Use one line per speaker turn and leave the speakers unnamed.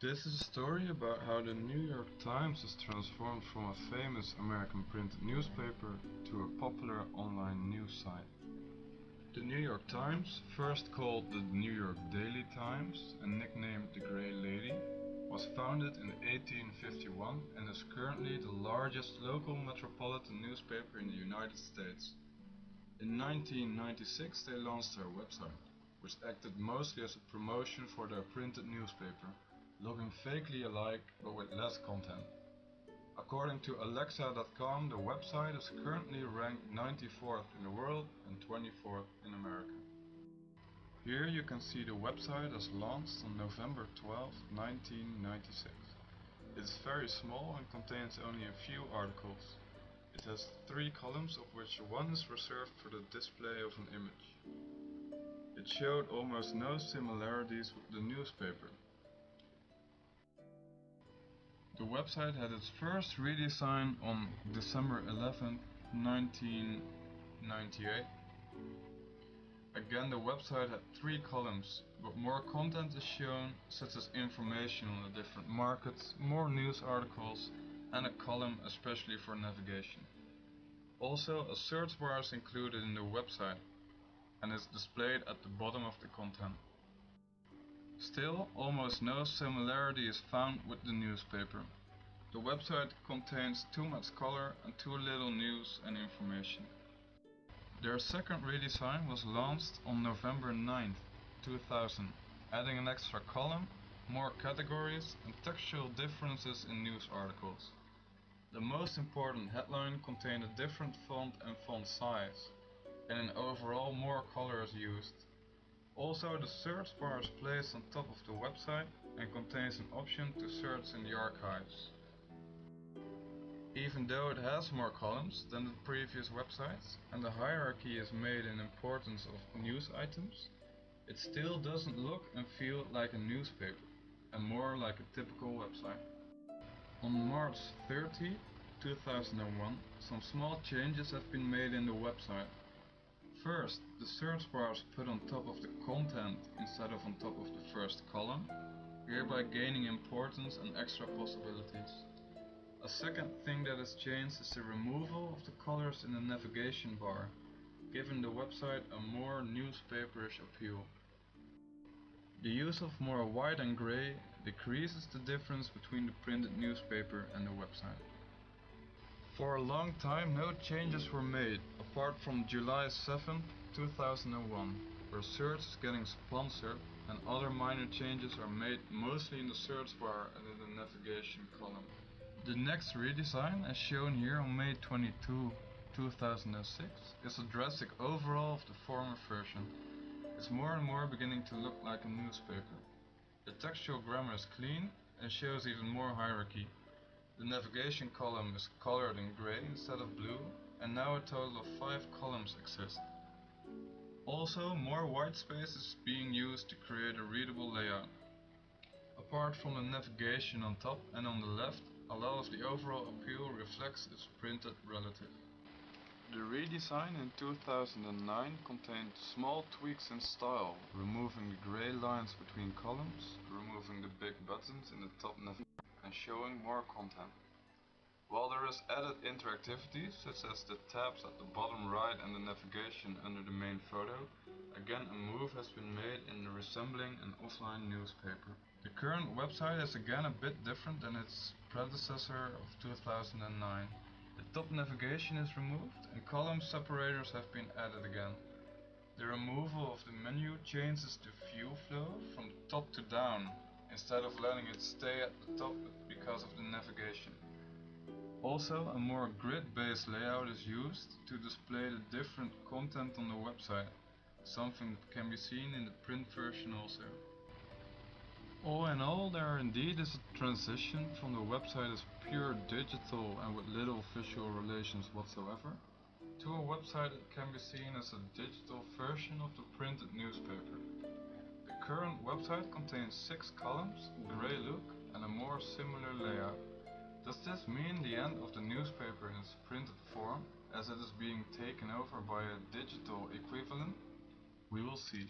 This is a story about how the New York Times is transformed from a famous American printed newspaper to a popular online news site. The New York Times, first called the New York Daily Times and nicknamed the Gray Lady, was founded in 1851 and is currently the largest local metropolitan newspaper in the United States. In 1996 they launched their website, which acted mostly as a promotion for their printed newspaper, looking vaguely alike but with less content. According to Alexa.com, the website is currently ranked 94th in the world and 24th in America. Here you can see the website as launched on November 12, 1996. It is very small and contains only a few articles. It has 3 columns, of which one is reserved for the display of an image. It showed almost no similarities with the newspaper. The website had its first redesign on December 11, 1998. Again, the website had 3 columns, but more content is shown, such as information on the different markets, more news articles, and a column especially for navigation. Also, a search bar is included in the website and is displayed at the bottom of the content. Still, almost no similarity is found with the newspaper. The website contains too much color and too little news and information. Their second redesign was launched on November 9, 2000, adding an extra column, more categories, and textual differences in news articles. The most important headline contained a different font and font size, and in overall more color is used. Also, the search bar is placed on top of the website and contains an option to search in the archives. Even though it has more columns than the previous websites and the hierarchy is made in importance of news items, it still doesn't look and feel like a newspaper and more like a typical website. On March 30, 2001, some small changes have been made in the website. First, the search bar is put on top of the content instead of on top of the first column, hereby gaining importance and extra possibilities. A second thing that has changed is the removal of the colors in the navigation bar, giving the website a more newspaperish appeal. The use of more white and gray decreases the difference between the printed newspaper and the website. For a long time no changes were made, apart from July 7, 2001, where search is getting sponsored and other minor changes are made mostly in the search bar and in the navigation column. The next redesign, as shown here on May 22, 2006, is a drastic overhaul of the former version. It's more and more beginning to look like a newspaper. The textual grammar is clean and shows even more hierarchy. The navigation column is colored in gray instead of blue, and now a total of 5 columns exist. Also, more white space is being used to create a readable layout. Apart from the navigation on top and on the left, a lot of the overall appeal reflects its printed relative. The redesign in 2009 contained small tweaks in style, removing the gray lines between columns, removing the big buttons in the top navigation, and showing more content. While there is added interactivity, such as the tabs at the bottom right and the navigation under the main photo, again a move has been made in resembling an offline newspaper. The current website is again a bit different than its predecessor of 2009. The top navigation is removed and column separators have been added again. The removal of the menu changes the view flow from top to down, instead of letting it stay at the top because of the navigation. Also, a more grid-based layout is used to display the different content on the website, something that can be seen in the print version also. All in all, there indeed is a transition from the website as pure digital and with little visual relations whatsoever, to a website that can be seen as a digital version of the printed newspaper. The current website contains 6 columns, grey look, and a more similar layout. Does this mean the end of the newspaper in its printed form, as it is being taken over by a digital equivalent? We will see.